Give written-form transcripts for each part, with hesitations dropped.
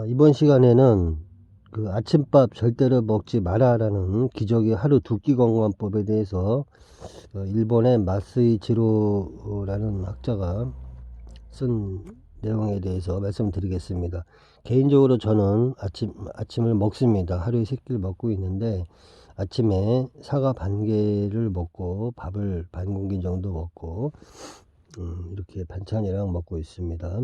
이번 시간에는 그 아침밥 절대로 먹지 마라라는 기적의 하루 두 끼 건강법에 대해서 일본의 마스이 지로라는 학자가 쓴 내용에 대해서 말씀드리겠습니다. 개인적으로 저는 아침을 먹습니다. 하루에 3끼를 먹고 있는데, 아침에 사과 반 개를 먹고 밥을 반 공기 정도 먹고 이렇게 반찬이랑 먹고 있습니다.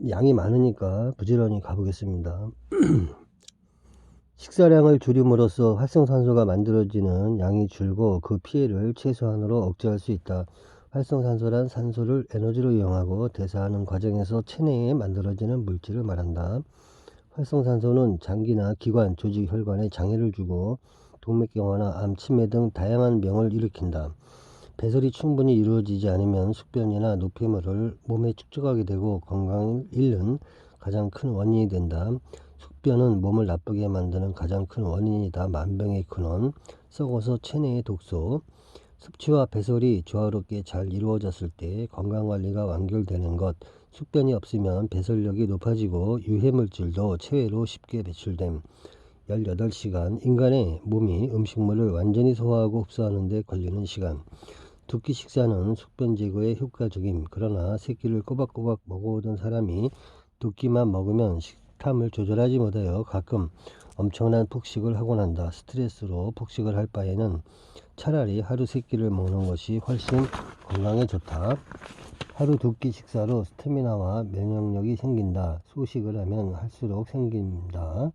양이 많으니까 부지런히 가보겠습니다. 식사량을 줄임으로써 활성산소가 만들어지는 양이 줄고 그 피해를 최소한으로 억제할 수 있다. 활성산소란 산소를 에너지로 이용하고 대사하는 과정에서 체내에 만들어지는 물질을 말한다. 활성산소는 장기나 기관, 조직, 혈관에 장애를 주고 동맥경화나 암, 치매 등 다양한 병을 일으킨다. 배설이 충분히 이루어지지 않으면 숙변이나 노폐물을 몸에 축적하게 되고 건강을 잃는 가장 큰 원인이 된다. 숙변은 몸을 나쁘게 만드는 가장 큰 원인이다. 만병의 근원, 썩어서 체내의 독소. 섭취와 배설이 조화롭게 잘 이루어졌을 때 건강관리가 완결되는 것. 숙변이 없으면 배설력이 높아지고 유해물질도 체외로 쉽게 배출됨. 18시간, 인간의 몸이 음식물을 완전히 소화하고 흡수하는 데 걸리는 시간. 두 끼 식사는 숙변 제거에 효과적임. 그러나 3끼를 꼬박꼬박 먹어오던 사람이 2끼만 먹으면 식탐을 조절하지 못하여 가끔 엄청난 폭식을 하곤 한다. 스트레스로 폭식을 할 바에는 차라리 하루 3끼를 먹는 것이 훨씬 건강에 좋다. 하루 2끼 식사로 스태미나와 면역력이 생긴다. 소식을 하면 할수록 생긴다.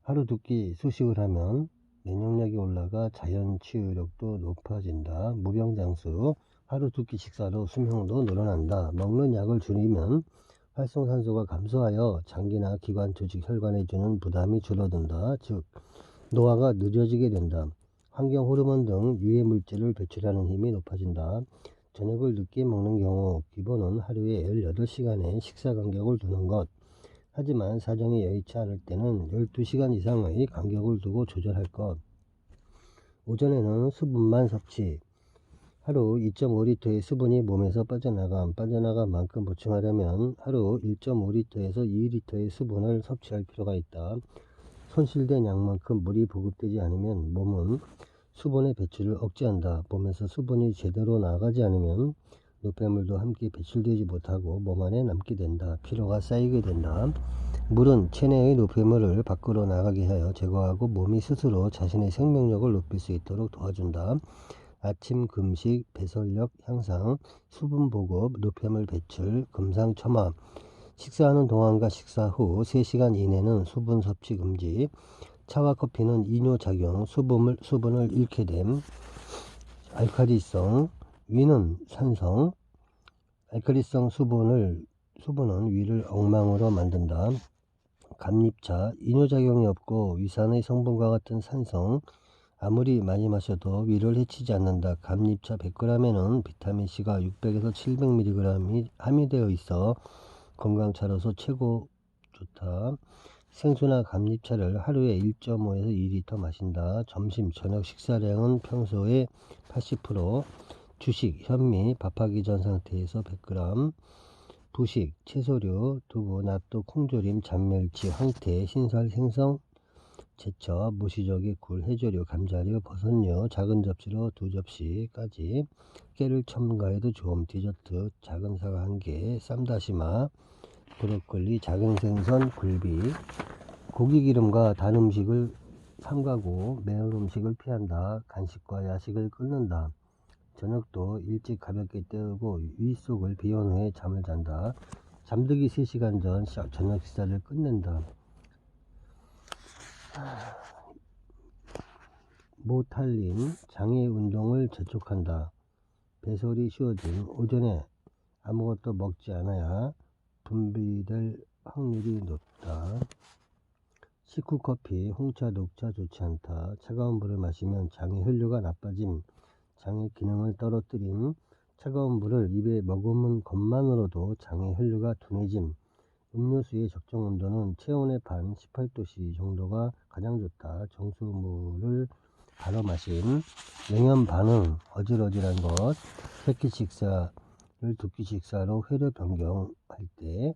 하루 2끼 소식을 하면 면역력이 올라가 자연 치유력도 높아진다. 무병장수. 하루 2끼 식사로 수명도 늘어난다. 먹는 약을 줄이면 활성산소가 감소하여 장기나 기관, 조직, 혈관에 주는 부담이 줄어든다. 즉 노화가 늦어지게 된다. 환경 호르몬 등 유해 물질을 배출하는 힘이 높아진다. 저녁을 늦게 먹는 경우 기본은 하루에 18시간의 식사 간격을 두는 것. 하지만 사정이 여의치 않을 때는 12시간 이상의 간격을 두고 조절할 것. 오전에는 수분만 섭취. 하루 2.5리터의 수분이 몸에서 빠져나간 만큼 보충하려면 하루 1.5리터에서 2리터의 수분을 섭취할 필요가 있다. 손실된 양만큼 물이 보급되지 않으면 몸은 수분의 배출을 억제한다. 몸에서 수분이 제대로 나가지 않으면 노폐물도 함께 배출되지 못하고 몸 안에 남게 된다. 피로가 쌓이게 된다. 물은 체내의 노폐물을 밖으로 나가게 하여 제거하고 몸이 스스로 자신의 생명력을 높일 수 있도록 도와준다. 아침 금식, 배설력 향상, 수분 보급, 노폐물 배출, 금상첨화. 식사하는 동안과 식사 후 3시간 이내는 수분 섭취 금지. 차와 커피는 이뇨작용, 수분을 잃게 됨. 알칼리성, 위는 산성. 알칼리성 수분은 위를 엉망으로 만든다. 감립차, 이뇨작용이 없고 위산의 성분과 같은 산성. 아무리 많이 마셔도 위를 해치지 않는다. 감립차 100g에는 비타민C가 600에서 700mg이 함유되어 있어 건강차로서 최고 좋다. 생수나 감립차를 하루에 1.5에서 2리터 마신다. 점심, 저녁 식사량은 평소의 80%. 주식, 현미, 밥하기 전 상태에서 100g. 부식, 채소류, 두부, 낫또, 콩조림, 잔멸치, 황태, 신설, 생선, 제철, 무시조개, 굴, 해조류, 감자류, 버섯류, 작은 접시로 2접시까지. 깨를 첨가해도 좋음. 디저트, 작은 사과 1개, 쌈다시마, 브로콜리, 작은 생선, 굴비. 고기 기름과 단 음식을 삼가고 매운 음식을 피한다. 간식과 야식을 끊는다. 저녁도 일찍 가볍게 때우고 위 속을 비운 후에 잠을 잔다. 잠들기 3시간 전 저녁 식사를 끝낸다. 모탈린, 장애 운동을 재촉한다. 배설이 쉬워짐. 오전에 아무것도 먹지 않아야 분비될 확률이 높다. 식후 커피, 홍차, 녹차 좋지 않다. 차가운 물을 마시면 장의 혈류가 나빠짐. 장의 기능을 떨어뜨림. 차가운 물을 입에 머금은 것만으로도 장의 혈류가 둔해짐. 음료수의 적정 온도는 체온의 반 18도씨 정도가 가장 좋다. 정수물을 바로 마심. 냉연 반응, 어질어질한 것. 3끼 식사를 2끼 식사로 회로 변경할 때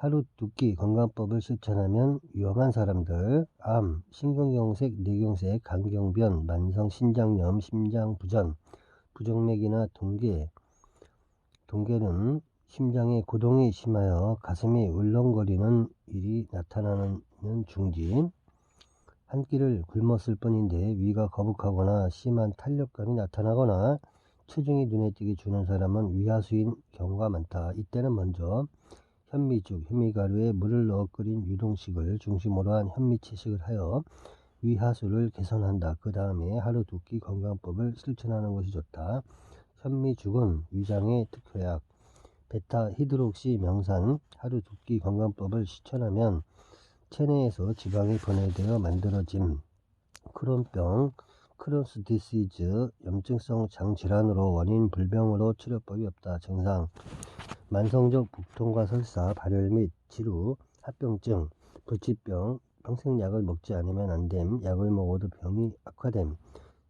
하루 두 끼 건강법을 실천하면 위험한 사람들: 암, 심근경색, 뇌경색, 간경변, 만성신장염, 심장부전, 부정맥이나 동계는 심장에 고동이 심하여 가슴이 울렁거리는 일이 나타나는 중지. 한 끼를 굶었을 뿐인데 위가 거북하거나 심한 탄력감이 나타나거나 체중이 눈에 띄게 주는 사람은 위하수인 경우가 많다. 이때는 먼저 현미죽, 현미가루에 물을 넣어 끓인 유동식을 중심으로 한 현미채식을 하여 위하수를 개선한다. 그 다음에 하루 두 끼 건강법을 실천하는 것이 좋다. 현미죽은 위장의 특효약, 베타히드록시 명산. 하루 두 끼 건강법을 실천하면 체내에서 지방이 분해되어 만들어진 크론병, 크론스 디시즈, 염증성 장질환으로 원인 불명으로 치료법이 없다. 증상: 만성적 복통과 설사, 발열 및 지루, 합병증, 불치병, 평생 약을 먹지 않으면 안됨, 약을 먹어도 병이 악화됨,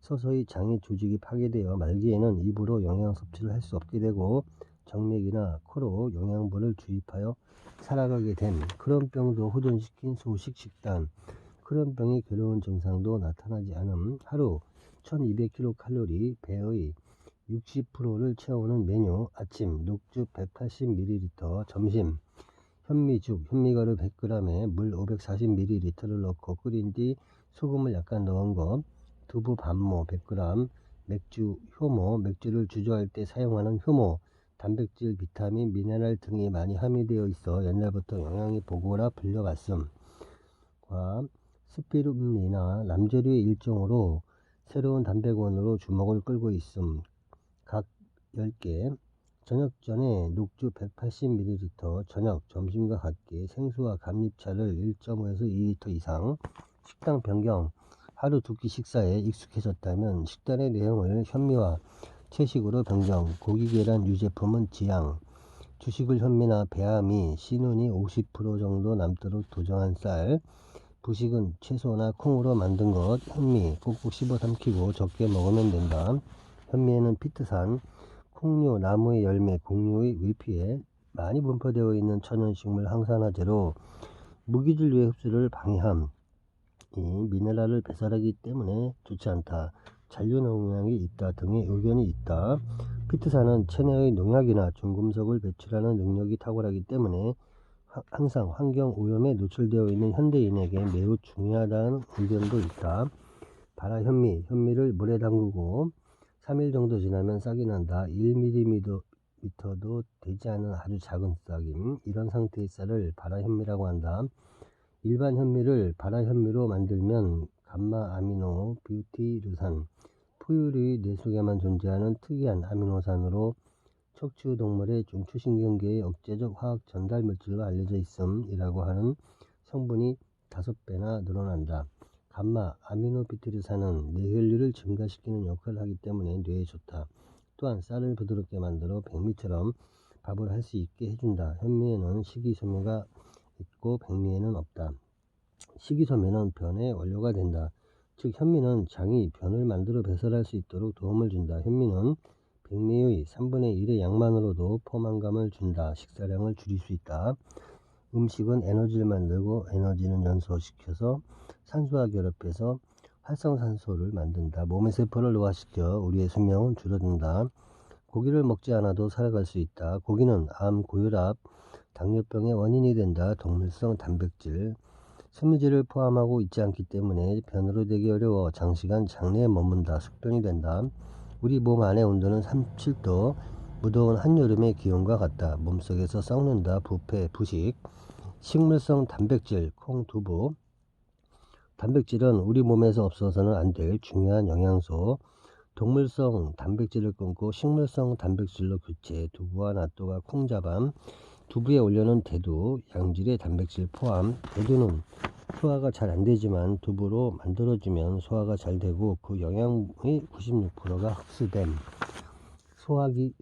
서서히 장의 조직이 파괴되어 말기에는 입으로 영양 섭취를 할 수 없게 되고 정맥이나 코로 영양분을 주입하여 살아가게 됨. 크론병도 호전시킨 소식 식단. 크론병의 괴로운 증상도 나타나지 않음. 하루 1200kcal, 배의 60%를 채우는 메뉴. 아침 녹즙 180ml, 점심 현미죽, 현미가루 100g에 물 540ml를 넣고 끓인 뒤 소금을 약간 넣은 것. 두부 반모 100g, 맥주, 효모, 맥주를 주조할 때 사용하는 효모, 단백질, 비타민, 미네랄 등이 많이 함유되어 있어 옛날부터 영양의 보고라 불려왔음. 스피루린이나 남재류의 일종으로 새로운 단백원으로 주먹을 끌고 있음. 각 10개. 저녁 전에 녹주 180ml, 저녁, 점심과 같게 생수와 감잎차를 1.5에서 2리터 이상. 식당 변경. 하루 두 끼 식사에 익숙해졌다면 식단의 내용을 현미와 채식으로 변경. 고기, 계란, 유제품은 지양. 주식을 현미나 배아미, 씨눈이 50% 정도 남도록 도정한 쌀. 부식은 채소나 콩으로 만든 것. 현미 꼭꼭 씹어 삼키고 적게 먹으면 된다. 현미에는 피트산, 콩류, 나무의 열매, 곡류의 위피에 많이 분포되어 있는 천연식물 항산화제로 무기질류의 흡수를 방해함. 이 미네랄을 배설하기 때문에 좋지 않다. 잔류 농약이 있다 등의 의견이 있다. 피트산은 체내의 농약이나 중금속을 배출하는 능력이 탁월하기 때문에 항상 환경 오염에 노출되어 있는 현대인에게 매우 중요하다는 의견도 있다. 발화현미, 현미를 물에 담그고 3일 정도 지나면 싹이 난다. 1mm도 되지 않은 아주 작은 싹임. 이런 상태의 쌀을 발화현미라고 한다. 일반 현미를 발화현미로 만들면 감마아미노 뷰티르산, 포유류의 뇌 속에만 존재하는 특이한 아미노산으로 척추동물의 중추신경계의 억제적 화학 전달 물질로 알려져 있음이라고 하는 성분이 5배나 늘어난다. 감마 아미노피트르산은 뇌혈류를 증가시키는 역할을 하기 때문에 뇌에 좋다. 또한 쌀을 부드럽게 만들어 백미처럼 밥을 할 수 있게 해준다. 현미에는 식이섬유가 있고 백미에는 없다. 식이섬유는 변의 원료가 된다. 즉 현미는 장이 변을 만들어 배설할 수 있도록 도움을 준다. 현미는 백미의 3분의 1의 양만으로도 포만감을 준다. 식사량을 줄일 수 있다. 음식은 에너지를 만들고 에너지는 연소시켜서 산소와 결합해서 활성산소를 만든다. 몸의 세포를 노화시켜 우리의 수명은 줄어든다. 고기를 먹지 않아도 살아갈 수 있다. 고기는 암, 고혈압, 당뇨병의 원인이 된다. 동물성 단백질, 섬유질을 포함하고 있지 않기 때문에 변으로 되기 어려워 장시간 장내에 머문다. 숙변이 된다. 우리 몸 안의 온도는 37도, 무더운 한여름의 기온과 같다. 몸속에서 썩는다. 부패, 부식. 식물성 단백질, 콩, 두부. 단백질은 우리 몸에서 없어서는 안 될 중요한 영양소. 동물성 단백질을 끊고 식물성 단백질로 교체. 두부와 낫또가 콩자반. 두부에 올려놓은 대두, 양질의 단백질 포함. 대두는 소화가 잘 안되지만 두부로 만들어주면 소화가 잘 되고 그 영양의 96%가 흡수됨.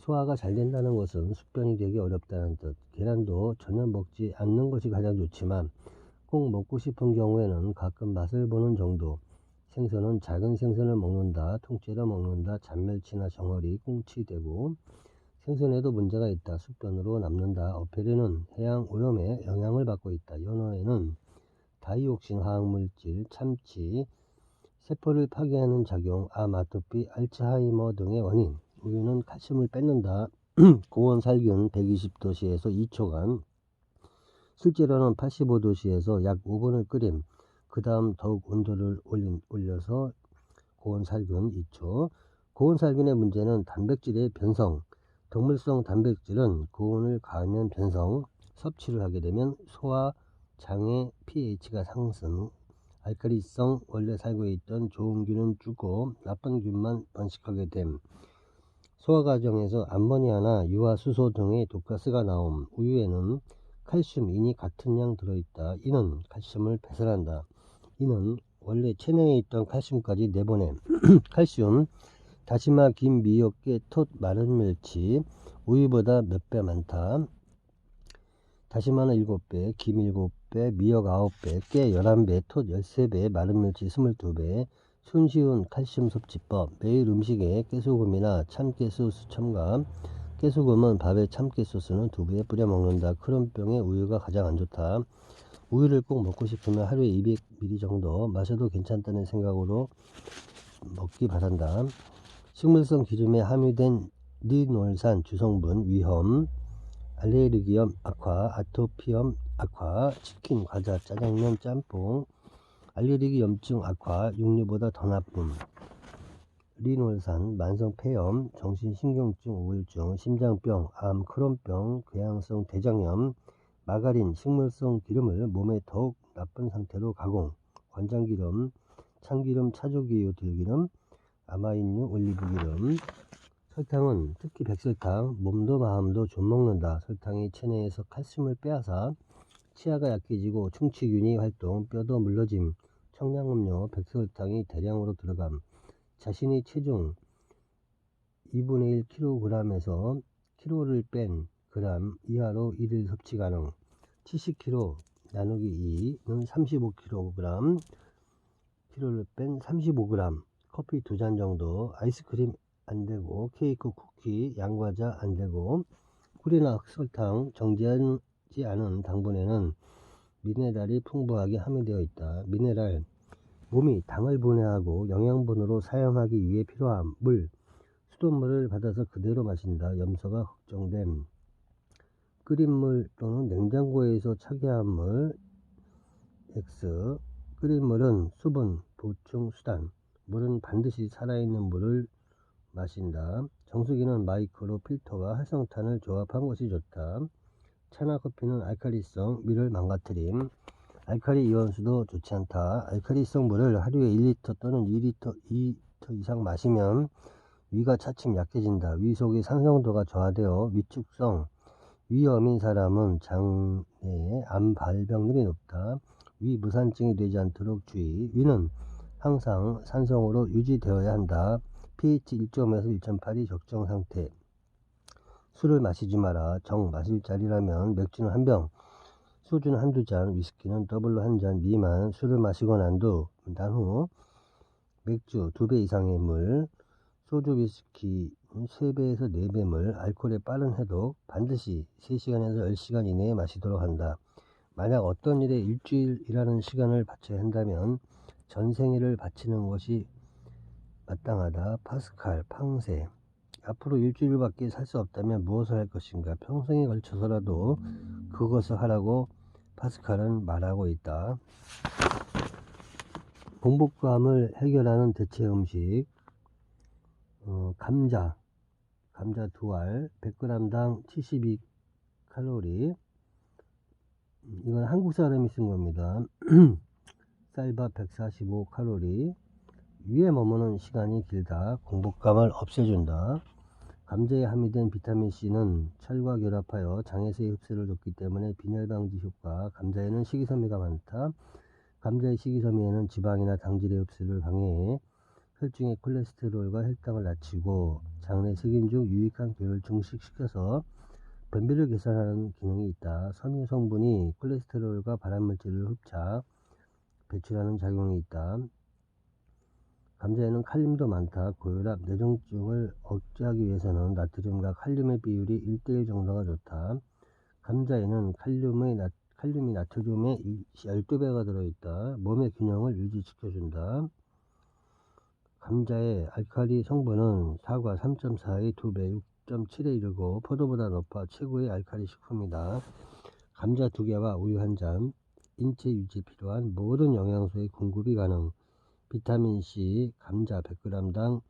소화가 잘 된다는 것은 숙변이 되기 어렵다는 뜻. 계란도 전혀 먹지 않는 것이 가장 좋지만 꼭 먹고 싶은 경우에는 가끔 맛을 보는 정도. 생선은 작은 생선을 먹는다. 통째로 먹는다. 잔멸치나 정어리, 꽁치, 대구. 생선에도 문제가 있다. 숙변으로 남는다. 어패류는 해양 오염에 영향을 받고 있다. 연어에는 다이옥신 화학물질, 참치, 세포를 파괴하는 작용, 암, 아토피, 알츠하이머 등의 원인. 우유는 칼슘을 뺏는다. 고온 살균 120도씨에서 2초간, 실제로는 85도씨에서 약 5분을 끓임. 그 다음 더욱 온도를 올려서 고온 살균 2초. 고온 살균의 문제는 단백질의 변성. 동물성 단백질은 고온을 가하면 변성, 섭취를 하게 되면 소화, 장의 pH가 상승, 알칼리성, 원래 살고 있던 좋은 균은 죽고 나쁜 균만 번식하게 됨. 소화 과정에서 암모니아나 유화수소 등의 독가스가 나옴. 우유에는 칼슘, 인이 같은 양 들어있다. 이는 칼슘을 배설한다. 이는 원래 체내에 있던 칼슘까지 내보냄. 칼슘, 다시마, 김, 미역, 깨, 톳, 마른 멸치, 우유보다 몇 배 많다. 다시마는 7배, 김 7배, 미역 9배, 깨 11배, 톳 13배, 마른 멸치 22배. 손쉬운 칼슘 섭취법. 매일 음식에 깨소금이나 참깨소스 첨가. 깨소금은 밥에 참깨소스는 두부에 뿌려 먹는다. 크론병에 우유가 가장 안 좋다. 우유를 꼭 먹고 싶으면 하루에 200ml 정도 마셔도 괜찮다는 생각으로 먹기 바란다. 식물성 기름에 함유된 리놀산 주성분 위험, 알레르기염 악화, 아토피염 악화, 치킨, 과자, 짜장면, 짬뽕, 알레르기 염증 악화, 육류보다 더 나쁨. 리놀산, 만성 폐염, 정신신경증, 우울증, 심장병, 암, 크론병, 궤양성 대장염. 마가린, 식물성 기름을 몸에 더욱 나쁜 상태로 가공. 관장기름, 참기름, 차조기유, 들기름, 아마인유, 올리브기름. 설탕은 특히 백설탕, 몸도 마음도 좀 먹는다. 설탕이 체내에서 칼슘을 빼앗아 치아가 약해지고 충치균이 활동, 뼈도 물러짐. 청량음료, 백설탕이 대량으로 들어감. 자신의 체중 2분의 1kg에서 kg를 뺀 그램 이하로 1일 섭취 가능. 70kg 나누기 2는 35kg, kg를 뺀 35g. 커피 2잔 정도. 아이스크림 안되고, 케이크, 쿠키, 양과자 안되고. 꿀이나 흑설탕, 정제하지 않은 당분에는 미네랄이 풍부하게 함유되어 있다. 미네랄, 몸이 당을 분해하고 영양분으로 사용하기 위해 필요한 물, 수돗물을 받아서 그대로 마신다. 염소가 걱정됨. 끓인 물 또는 냉장고에서 차게한 물 X. 끓인 물은 수분 보충 수단. 물은 반드시 살아있는 물을 마신다. 정수기는 마이크로 필터와 활성탄을 조합한 것이 좋다. 차나 커피는 알칼리성, 위를 망가뜨림. 알칼리 이온수도 좋지 않다. 알칼리성 물을 하루에 1리터 또는 2리터 이상 마시면 위가 차츰 약해진다. 위 속의 산성도가 저하되어 위축성, 위염인 사람은 장내에 암 발병률이 높다. 위 무산증이 되지 않도록 주의. 위는 항상 산성으로 유지되어야 한다. pH 1.5에서 1.8이 적정 상태. 술을 마시지 마라. 정 마실 자리라면 맥주는 1병, 소주는 1~2잔, 위스키는 더블로 1잔 미만. 술을 마시고 난 후 맥주 2배 이상의 물, 소주, 위스키 3배에서 4배 물, 알코올의 빠른 해독, 반드시 3시간에서 10시간 이내에 마시도록 한다. 만약 어떤 일에 일주일이라는 시간을 바쳐야 한다면 전생일을 바치는 것이 마땅하다. 파스칼, 팡세. 앞으로 일주일밖에 살 수 없다면 무엇을 할 것인가? 평생에 걸쳐서라도 그것을 하라고 파스칼은 말하고 있다. 공복감을 해결하는 대체 음식. 감자 2알 100g당 72칼로리. 이건 한국 사람이 쓴 겁니다. 쌀밥 145칼로리. 위에 머무는 시간이 길다. 공복감을 없애준다. 감자에 함유된 비타민C는 철과 결합하여 장에서의 흡수를 돕기 때문에 빈혈 방지 효과. 감자에는 식이섬유가 많다. 감자의 식이섬유에는 지방이나 당질의 흡수를 방해해 혈중의 콜레스테롤과 혈당을 낮추고 장내 세균 중 유익한 균을 증식시켜서 변비를 개선하는 기능이 있다. 섬유 성분이 콜레스테롤과 발암물질을 흡착, 배출하는 작용이 있다. 감자에는 칼륨도 많다. 고혈압, 뇌졸중을 억제하기 위해서는 나트륨과 칼륨의 비율이 1대1 정도가 좋다. 감자에는 칼륨이 나트륨의 12배가 들어있다. 몸의 균형을 유지시켜준다. 감자의 알칼리 성분은 사과 3.4의 2배 6.7에 이르고 포도보다 높아 최고의 알칼리 식품이다. 감자 2개와 우유 1잔, 인체 유지에 필요한 모든 영양소의 공급이 가능. 비타민C 감자 100g당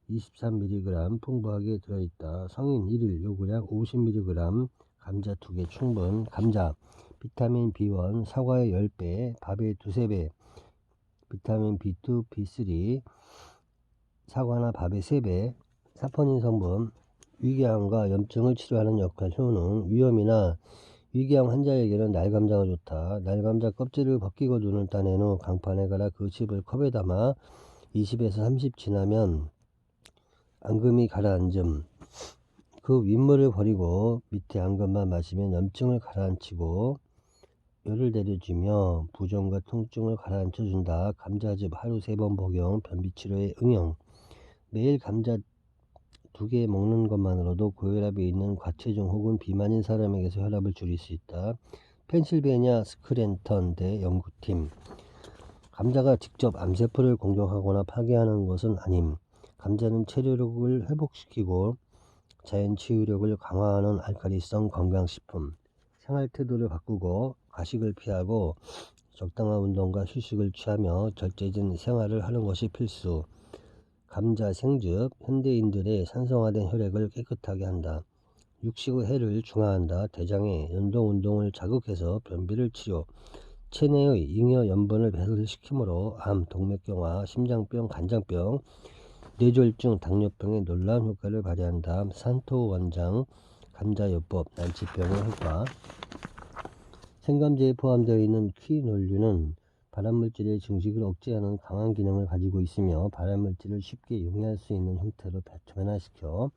23mg 풍부하게 들어있다. 성인 1일 요구량 50mg, 감자 2개 충분. 감자 비타민 B1 사과의 10배, 밥의 2~3배. 비타민 B2, B3 사과나 밥의 3배. 사포닌 성분 위궤양과 염증을 치료하는 역할. 효능 위염이나 위궤양 환자에게는 날감자가 좋다. 날감자 껍질을 벗기고 눈을 따낸 후 강판에 갈아 그 즙을 컵에 담아 20에서 30 지나면 앙금이 가라앉음. 그 윗물을 버리고 밑에 앙금만 마시면 염증을 가라앉히고 열을 내려주며 부종과 통증을 가라앉혀준다. 감자즙 하루 3번 복용. 변비치료에 응용. 매일 감자 2개 먹는 것만으로도 고혈압이 있는 과체중 혹은 비만인 사람에게서 혈압을 줄일 수 있다. 펜실베니아 스크랜턴 대 연구팀. 감자가 직접 암세포를 공격하거나 파괴하는 것은 아님. 감자는 체력을 회복시키고 자연 치유력을 강화하는 알칼리성 건강식품. 생활태도를 바꾸고 가식을 피하고 적당한 운동과 휴식을 취하며 절제된 생활을 하는 것이 필수. 감자 생즙 현대인들의 산성화된 혈액을 깨끗하게 한다. 육식 후 해를 중화한다. 대장의 연동운동을 자극해서 변비를 치료. 체내의 잉여 염분을 배설시키므로 암, 동맥경화, 심장병, 간장병, 뇌졸중, 당뇨병에 놀라운 효과를 발휘한다. 산토 원장 감자요법 난치병의 효과. 생감자에 포함되어 있는 퀴놀류는 발암물질의 증식을 억제하는 강한 기능을 가지고 있으며 발암물질을 쉽게 용해할 수 있는 형태로 변화시켜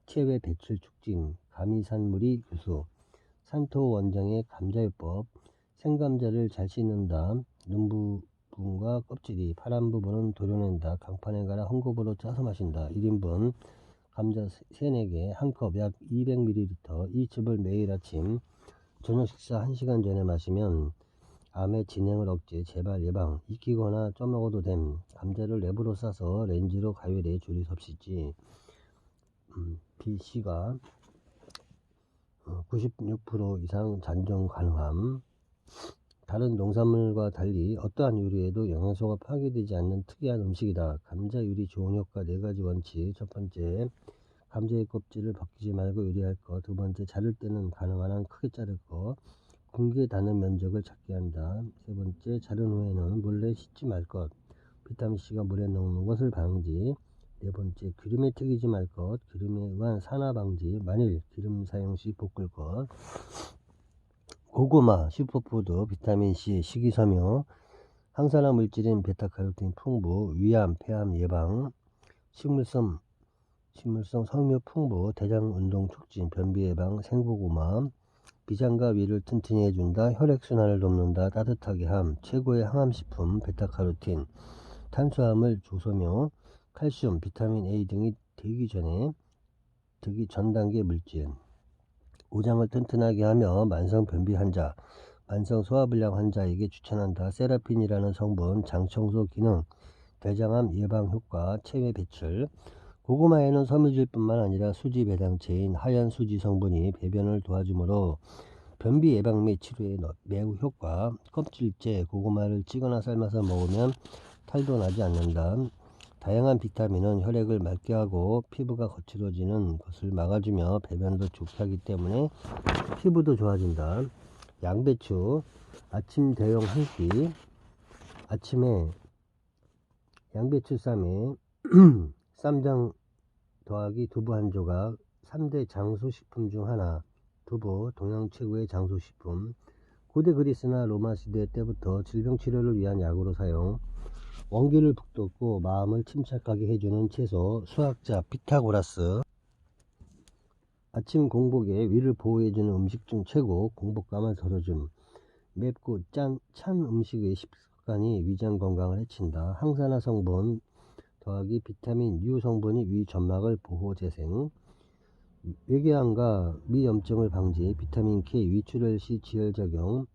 체외 배출 촉진, 가미산물이 교수. 산토 원장의 감자요법. 생감자를 잘 씻는다. 눈 부분과 껍질이 파란 부분은 도려낸다. 강판에 갈아 헝겊으로 짜서 마신다. 1인분 감자 3~4개 한 컵 약 200ml. 이 즙을 매일 아침 저녁 식사 1시간 전에 마시면 암의 진행을 억제, 재발 예방. 익히거나 쪄먹어도 됨. 감자를 랩으로 싸서 렌즈로 가열해 조리 섭취지. BC가 96% 이상 잔정 가능함. 다른 농산물과 달리 어떠한 요리에도 영양소가 파괴되지 않는 특이한 음식이다. 감자 요리 좋은 효과 4가지 원칙. 첫 번째, 감자의 껍질을 벗기지 말고 요리할 것. 두 번째, 자를 때는 가능한 한 크게 자를 것. 굵게 닿는 면적을 작게 한다. 세 번째, 자른 후에는 몰래 씻지 말 것. 비타민C가 물에 녹는 것을 방지. 네 번째, 기름에 튀기지 말 것. 기름에 의한 산화 방지. 만일 기름 사용 시 볶을 것. 고구마, 슈퍼푸드, 비타민C, 식이섬유, 항산화 물질인 베타카로틴 풍부, 위암, 폐암 예방, 식물성 섬유 풍부, 대장 운동 촉진, 변비 예방, 생고구마, 비장과 위를 튼튼히 해준다. 혈액순환을 돕는다. 따뜻하게 함. 최고의 항암식품 베타카로틴. 탄수화물, 조섬유, 칼슘, 비타민 A 등이 되기 전 단계 물질. 오장을 튼튼하게 하며 만성 변비 환자, 만성 소화불량 환자에게 추천한다. 세라핀이라는 성분, 장청소 기능, 대장암 예방 효과, 체외 배출. 고구마에는 섬유질뿐만 아니라 수지 배당체인 하얀 수지 성분이 배변을 도와주므로 변비 예방 및 치료에 매우 효과. 껍질째 고구마를 찌거나 삶아서 먹으면 탈도 나지 않는다. 다양한 비타민은 혈액을 맑게 하고 피부가 거칠어지는 것을 막아주며 배변도 좋게 하기 때문에 피부도 좋아진다. 양배추 아침 대용 한 끼. 아침에 양배추 쌈에 쌈장 더하기 두부 한 조각. 3대 장소식품 중 하나. 두부 동양 최고의 장소식품. 고대 그리스나 로마 시대 때부터 질병치료를 위한 약으로 사용. 원기를 북돋고 마음을 침착하게 해주는 채소. 수학자 피타고라스. 아침 공복에 위를 보호해주는 음식 중 최고. 공복감을 덜어줌. 맵고 찬 음식의 식습관이 위장 건강을 해친다. 항산화 성분 더하기 비타민 U 성분이 위 점막을 보호 재생, 외궤암과 미염증을 방지, 비타민 K 위출혈 시 지혈작용,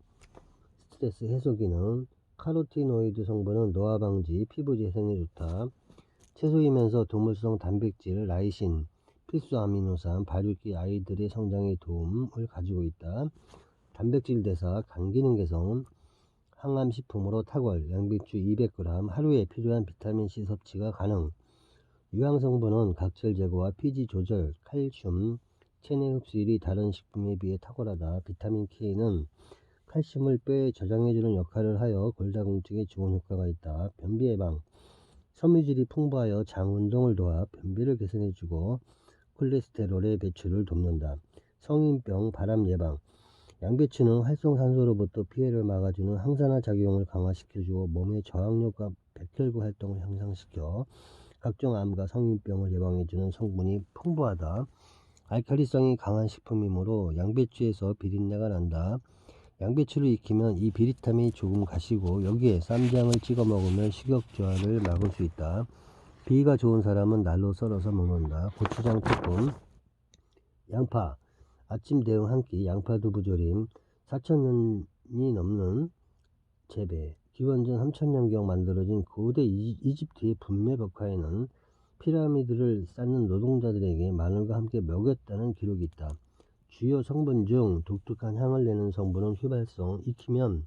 스트레스 해소 기능, 카로티노이드 성분은 노화 방지, 피부 재생에 좋다. 채소이면서 동물성 단백질, 라이신, 필수 아미노산, 발육기 아이들의 성장에 도움을 가지고 있다. 단백질 대사, 간 기능 개선, 항암식품으로 탁월, 양배추 200g, 하루에 필요한 비타민C 섭취가 가능. 유황성분은 각질 제거와 피지 조절, 칼슘, 체내 흡수율이 다른 식품에 비해 탁월하다. 비타민 K는 칼슘을 뼈에 저장해주는 역할을 하여 골다공증에 좋은 효과가 있다. 변비 예방, 섬유질이 풍부하여 장 운동을 도와 변비를 개선해주고 콜레스테롤의 배출을 돕는다. 성인병 발암 예방, 양배추는 활성산소로부터 피해를 막아주는 항산화 작용을 강화시켜주고 몸의 저항력과 백혈구 활동을 향상시켜 각종 암과 성인병을 예방해주는 성분이 풍부하다. 알칼리성이 강한 식품이므로 양배추에서 비린내가 난다. 양배추를 익히면 이 비릿함이 조금 가시고 여기에 쌈장을 찍어 먹으면 식욕저하를 막을 수 있다. 비위가 좋은 사람은 날로 썰어서 먹는다. 고추장 볶음, 양파, 아침 대응 한 끼, 양파 두부 조림, 4,000년이 넘는 재배, 기원전 3,000년경 만들어진 고대 이집트의 분매 벽화에는 피라미드를 쌓는 노동자들에게 마늘과 함께 먹였다는 기록이 있다. 주요 성분 중 독특한 향을 내는 성분은 휘발성, 익히면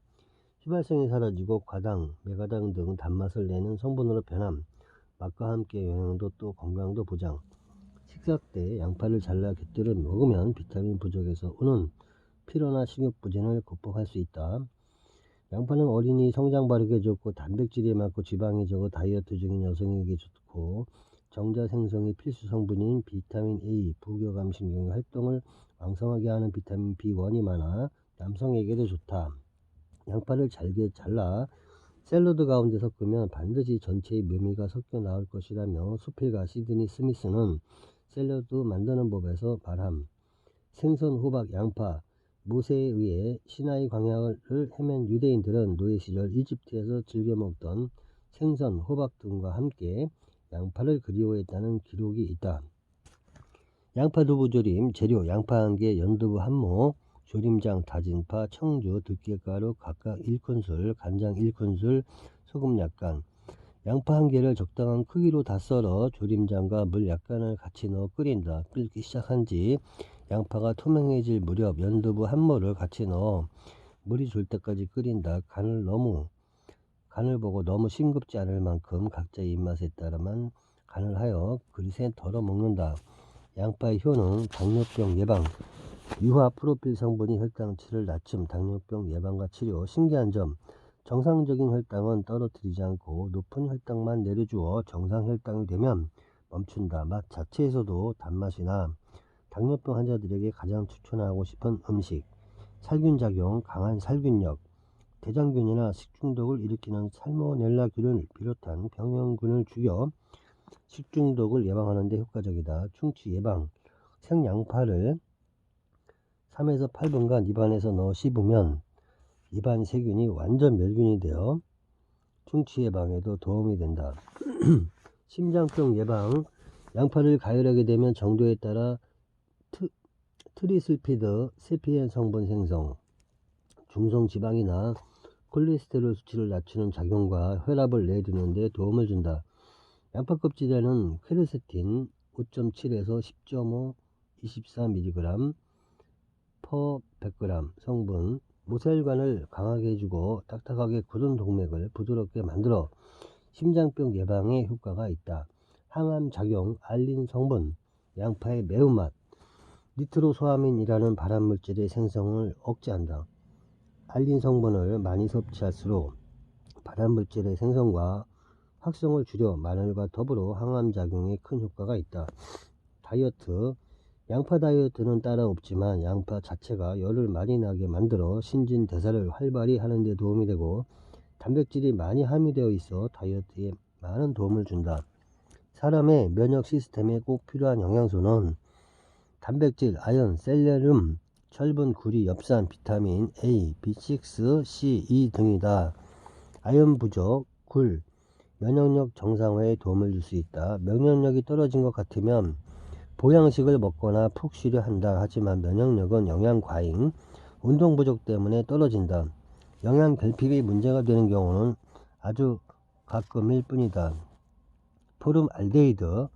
휘발성이 사라지고 과당, 메가당 등 단맛을 내는 성분으로 변함, 맛과 함께 영양도 또 건강도 보장. 식사 때 양파를 잘라 곁들여 먹으면 비타민 부족에서 오는 피로나 식욕 부진을 극복할 수 있다. 양파는 어린이 성장 발육에 좋고 단백질이 많고 지방이 적어 다이어트 중인 여성에게 좋고 정자 생성의 필수 성분인 비타민 A, 부교감 신경의 활동을 왕성하게 하는 비타민 B1이 많아 남성에게도 좋다. 양파를 잘게 잘라 샐러드 가운데 섞으면 반드시 전체의 묘미가 섞여 나올 것이라며 수필가 시드니 스미스는 샐러드 만드는 법에서 말함. 생선, 호박, 양파, 모세에 의해 시나이 광야를 헤맨 유대인들은 노예 시절 이집트에서 즐겨 먹던 생선, 호박 등과 함께 양파를 그리워했다는 기록이 있다. 양파 두부조림 재료 양파 1개, 연두부 1모, 조림장 다진 파, 청주, 들깨가루 각각 1큰술, 간장 1큰술, 소금 약간. 양파 1개를 적당한 크기로 다 썰어 조림장과 물 약간을 같이 넣어 끓인다. 끓기 시작한 지 양파가 투명해질 무렵 연두부 1모를 같이 넣어 물이 졸 때까지 끓인다. 간을 보고 너무 싱겁지 않을 만큼 각자의 입맛에 따라만 간을 하여 그릇에 덜어 먹는다. 양파의 효능, 당뇨병 예방, 유화 프로필 성분이 혈당치를 낮춤, 당뇨병 예방과 치료. 신기한 점, 정상적인 혈당은 떨어뜨리지 않고 높은 혈당만 내려주어 정상 혈당이 되면 멈춘다. 맛 자체에서도 단맛이나 당뇨병 환자들에게 가장 추천하고 싶은 음식. 살균작용, 강한 살균력, 대장균이나 식중독을 일으키는 살모넬라균을 비롯한 병원균을 죽여 식중독을 예방하는 데 효과적이다. 충치 예방, 생양파를 3에서 8분간 입안에서 넣어 씹으면 입안 세균이 완전 멸균이 되어 충치 예방에도 도움이 된다. 심장병 예방, 양파를 가열하게 되면 정도에 따라 트리슬피드, 세피엔 성분 생성, 중성 지방이나 콜레스테롤 수치를 낮추는 작용과 혈압을 내리는 데 도움을 준다. 양파 껍질에는 퀘르세틴 5.7에서 10.5, 24mg per 100g 성분, 모세혈관을 강하게 해주고 딱딱하게 굳은 동맥을 부드럽게 만들어 심장병 예방에 효과가 있다. 항암 작용, 알린 성분, 양파의 매운맛, 니트로소아민이라는 발암물질의 생성을 억제한다. 알린 성분을 많이 섭취할수록 발암물질의 생성과 확성을 줄여 마늘과 더불어 항암작용에 큰 효과가 있다. 다이어트, 양파 다이어트는 따라 없지만 양파 자체가 열을 많이 나게 만들어 신진대사를 활발히 하는 데 도움이 되고 단백질이 많이 함유되어 있어 다이어트에 많은 도움을 준다. 사람의 면역 시스템에 꼭 필요한 영양소는 단백질, 아연, 셀레늄, 철분, 구리, 엽산, 비타민 A, B6, C, E 등이다. 아연 부족, 굴, 면역력 정상화에 도움을 줄 수 있다. 면역력이 떨어진 것 같으면 보양식을 먹거나 푹 쉬려 한다. 하지만 면역력은 영양 과잉, 운동 부족 때문에 떨어진다. 영양 결핍이 문제가 되는 경우는 아주 가끔일 뿐이다. 포름알데히드,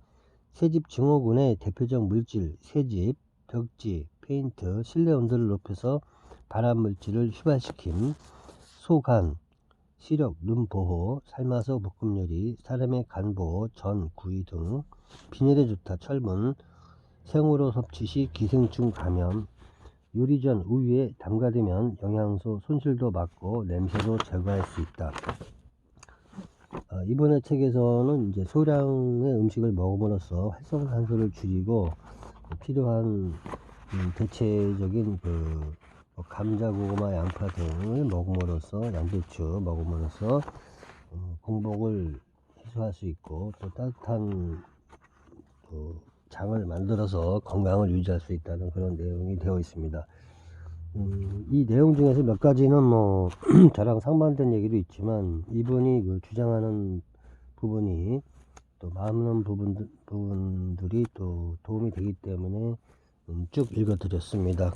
새집 증후군의 대표적 물질, 새집, 벽지, 페인트, 실내 온도를 높여서 발암 물질을 휘발시킴, 소간, 시력, 눈 보호, 삶아서 볶음 요리, 사람의 간 보호, 전, 구이 등, 빈혈에 좋다. 철분, 생으로 섭취 시 기생충 감염, 요리 전 우유에 담가두면 영양소 손실도 막고 냄새도 제거할 수 있다. 이번에 책에서는 이제 소량의 음식을 먹음으로써 활성산소를 줄이고 필요한 대체적인 감자, 고구마, 양파 등을 먹음으로써, 양배추 먹음으로써 공복을 해소할 수 있고 또 따뜻한 장을 만들어서 건강을 유지할 수 있다는 그런 내용이 되어 있습니다. 이 내용 중에서 몇 가지는 뭐 저랑 상반된 얘기도 있지만 이분이 주장하는 부분이 또 많은 부분들이 또 도움이 되기 때문에 쭉 읽어 드렸습니다.